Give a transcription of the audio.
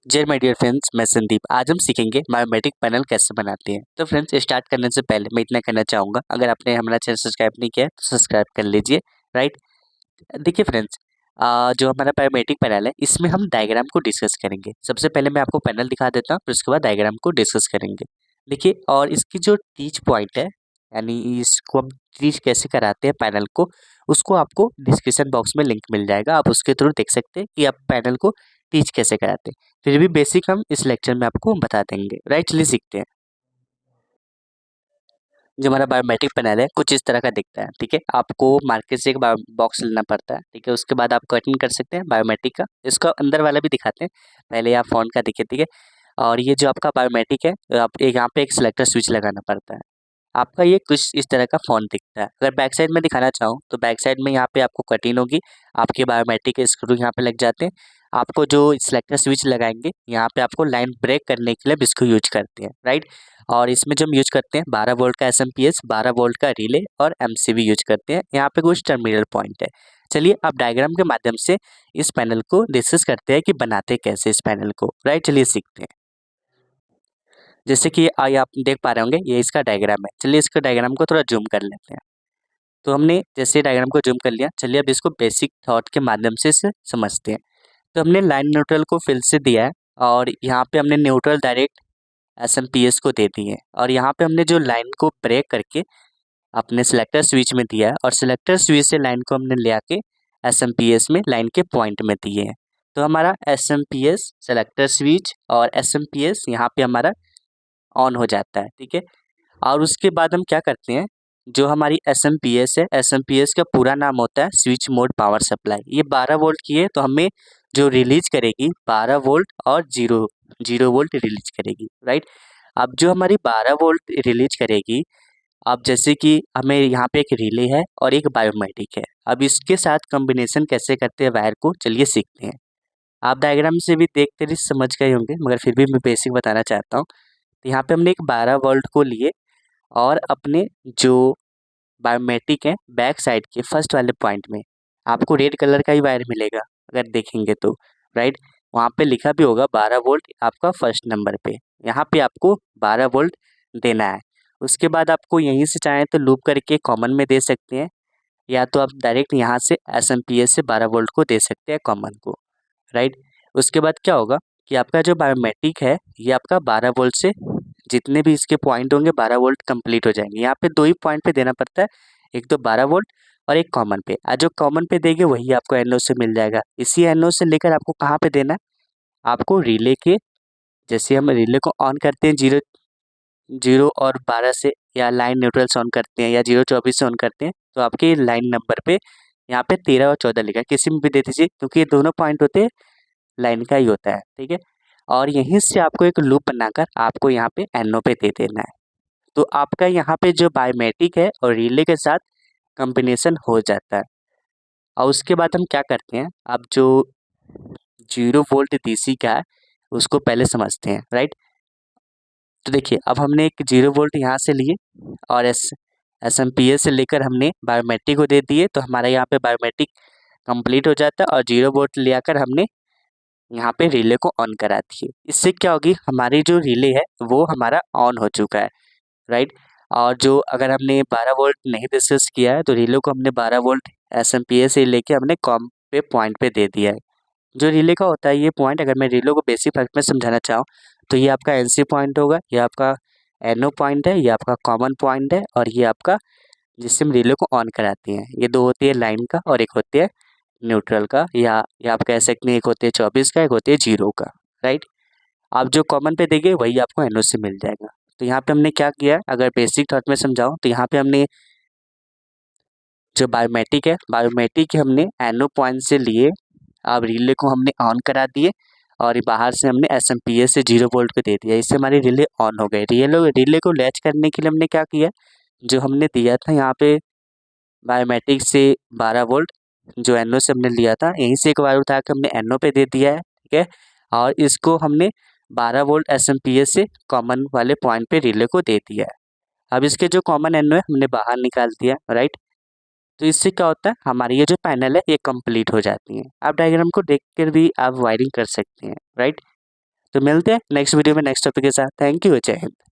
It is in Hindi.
जय माय डियर फ्रेंड्स, मैं संदीप। आज हम सीखेंगे बायोमेट्रिक पैनल कैसे बनाते हैं। तो फ्रेंड्स, स्टार्ट करने से पहले मैं इतना कहना चाहूँगा, अगर आपने हमारा चैनल सब्सक्राइब नहीं किया है तो सब्सक्राइब कर लीजिए। राइट। देखिए फ्रेंड्स, जो हमारा बायोमेट्रिक पैनल है इसमें हम डायग्राम को डिस्कस करेंगे। सबसे पहले मैं आपको पैनल दिखा देता हूँ, फिर उसके बाद डायग्राम को डिस्कस करेंगे। देखिए, और इसकी जो टीच पॉइंट है, यानी इसको हम टीच कैसे कराते हैं पैनल को, उसको आपको डिस्क्रिप्शन बॉक्स में लिंक मिल जाएगा। आप उसके थ्रू देख सकते हैं कि आप पैनल को टीच कैसे कराते हैं। फिर भी बेसिक हम इस लेक्चर में आपको बता देंगे। राइट, चलिए सीखते हैं। जो हमारा बायोमेट्रिक पैनल है कुछ इस तरह का दिखता है। ठीक है, आपको मार्केट से एक बॉक्स लेना पड़ता है। ठीक है, उसके बाद आप कटिंग कर सकते हैं बायोमेट्रिक का। इसका अंदर वाला भी दिखाते हैं, पहले आप फ़ोन का देखिए। ठीक है, और ये जो आपका बायोमेट्रिक है, आप एक यहाँ पे एक सिलेक्टर स्विच लगाना पड़ता है। आपका ये कुछ इस तरह का फ़ॉन्ट दिखता है। अगर बैक साइड में दिखाना चाहूँ तो बैक साइड में यहाँ पे आपको कटिंग होगी, आपके बायोमेट्रिक के स्क्रू यहाँ पे लग जाते हैं। आपको जो सिलेक्टर स्विच लगाएंगे यहाँ पे आपको लाइन ब्रेक करने के लिए अब इसको यूज करते हैं। राइट, और इसमें जो हम यूज करते हैं 12 वोल्ट का एसएमपीएस, 12 वोल्ट का रिले और एमसीबी यूज करते हैं। यहाँ पे कुछ टर्मिनल पॉइंट है। चलिए अब डायग्राम के माध्यम से इस पैनल को डिस्कस करते हैं कि बनाते कैसे इस पैनल को। राइट, चलिए सीखते हैं। जैसे कि आई आप देख पा रहे होंगे, ये इसका डायग्राम है। चलिए इसका डायग्राम को थोड़ा जूम कर लेते हैं। तो हमने जैसे डायग्राम को जूम कर लिया, चलिए अब इसको बेसिक थॉट के माध्यम से इसे समझते हैं। तो हमने लाइन न्यूट्रल को फिल से दिया है, और यहाँ पे हमने न्यूट्रल डायरेक्ट एसएमपीएस को दे दिए, और यहाँ पे हमने जो लाइन को ब्रेक करके अपने सिलेक्टर स्विच में दिया है, और सिलेक्टर स्विच से लाइन को हमने ले आके एसएमपीएस में लाइन के पॉइंट में दिए हैं। तो हमारा एसएमपीएस सिलेक्टर स्विच और एसएमपीएस यहाँ पे हमारा ऑन हो जाता है। ठीक है, और उसके बाद हम क्या करते हैं, जो हमारी एसएमपीएस है, एसएमपीएस का पूरा नाम होता है स्विच मोड पावर सप्लाई। ये 12 वोल्ट की है, तो हमें जो रिलीज करेगी 12 वोल्ट और जीरो जीरो वोल्ट रिलीज करेगी। राइट, अब जो हमारी 12 वोल्ट रिलीज करेगी, अब जैसे कि हमें यहाँ पे एक रिले है और एक बायोमेट्रिक है। अब इसके साथ कॉम्बिनेशन कैसे करते हैं वायर को, चलिए सीखते हैं। आप डायग्राम से भी देखते ही समझ गए होंगे, मगर फिर भी मैं बेसिक बताना चाहता हूँ। तो यहाँ पे हमने एक 12 वोल्ट को लिए, और अपने जो बायोमेट्रिक है बैक साइड के फर्स्ट वाले पॉइंट में आपको रेड कलर का ही वायर मिलेगा अगर देखेंगे तो। राइट, वहाँ पे लिखा भी होगा 12 वोल्ट आपका फर्स्ट नंबर पे। यहाँ पे आपको 12 वोल्ट देना है। उसके बाद आपको यहीं से चाहें तो लूप करके कॉमन में दे सकते हैं, या तो आप डायरेक्ट यहाँ से एसएमपीएस से 12 वोल्ट को दे सकते हैं कॉमन को। राइट, उसके बाद क्या होगा कि आपका जो बायोमेट्रिक है ये आपका 12 वोल्ट से जितने भी इसके पॉइंट होंगे 12 वोल्ट कंप्लीट हो जाएंगे। यहाँ पे दो ही पॉइंट पे देना पड़ता है, एक तो 12 वोल्ट और एक कॉमन पे। आज जो कॉमन पे देंगे वही आपको एनओ से मिल जाएगा। इसी एनओ से लेकर आपको कहाँ पे देना है, आपको रिले के, जैसे हम रिले को ऑन करते हैं 0 और 12 से, या लाइन न्यूट्रल से ऑन करते हैं, या 0 24 से ऑन करते हैं, तो आपके लाइन नंबर पे यहाँ पे 13 और 14 लिखा है, किसी में भी दे दीजिए, क्योंकि ये दोनों पॉइंट होते हैं लाइन का ही होता है। ठीक है, और यहीं से आपको एक लूप बनाकर आपको यहाँ पे एनओ पे दे देना है। तो आपका यहाँ पे जो बायोमेट्रिक है और रिले के साथ कॉम्बिनेशन हो जाता है। और उसके बाद हम क्या करते हैं, अब जो 0 वोल्ट डीसी का है उसको पहले समझते हैं। राइट, तो देखिए अब हमने एक 0 वोल्ट यहाँ से लिए, और एसएमपीएस से लेकर हमने बायोमेट्रिक को दे दिए, तो हमारा यहाँ पे बायोमेट्रिक कंप्लीट हो जाता है, और 0 वोल्ट ले आकर हमने यहाँ पे रिले को ऑन करा दिए। इससे क्या होगी, हमारी जो रिले है वो हमारा ऑन हो चुका है। राइट, और जो अगर हमने 12 वोल्ट नहीं डिस्कस किया है तो रिले को हमने 12 वोल्ट एसएमपीएस से लेके हमने कॉम पे पॉइंट पे दे दिया है। जो रिले का होता है ये पॉइंट, अगर मैं रिले को बेसिक फैक्ट में समझाना चाहूँ तो ये आपका एनसी पॉइंट होगा, ये आपका एनओ पॉइंट है, ये आपका कॉमन पॉइंट है, और ये आपका जिससे हम रिले को ऑन कराते हैं। ये दो होती है लाइन का और एक होती है न्यूट्रल का, या आप कह सकते हैं एक होती है 24 का, एक होती है 0 का। राइट, आप जो कॉमन पे देंगे वही आपको एनओ से मिल जाएगा। तो यहाँ पे हमने क्या किया है, अगर बेसिक थॉट में समझाऊँ तो यहाँ पे हमने जो बायोमेट्रिक हमने एनओ पॉइंट से लिए, अब रिले को हमने ऑन करा दिए, और ये बाहर से हमने एसएमपीएस से 0 वोल्ट को दे दिया। इससे हमारी रिले ऑन हो गई। रिले को लैच करने के लिए हमने क्या किया, जो हमने दिया था यहाँ पे बायोमेट्रिक से 12 वोल्ट जो एनओ से हमने लिया था, यहीं से एक वायर उठा के हमने एनओ पे दे दिया है। ठीक है, और इसको हमने 12 वोल्ट एसएमपीएस से कॉमन वाले पॉइंट पे रिले को दे दिया है। अब इसके जो कॉमन एनओ है हमने बाहर निकाल दिया। राइट, तो इससे क्या होता है, हमारी ये जो पैनल है ये कंप्लीट हो जाती है। आप डायग्राम को देख कर भी आप वायरिंग कर सकते हैं। राइट, तो मिलते हैं नेक्स्ट वीडियो में नेक्स्ट टॉपिक के साथ। थैंक यू, जय हिंद।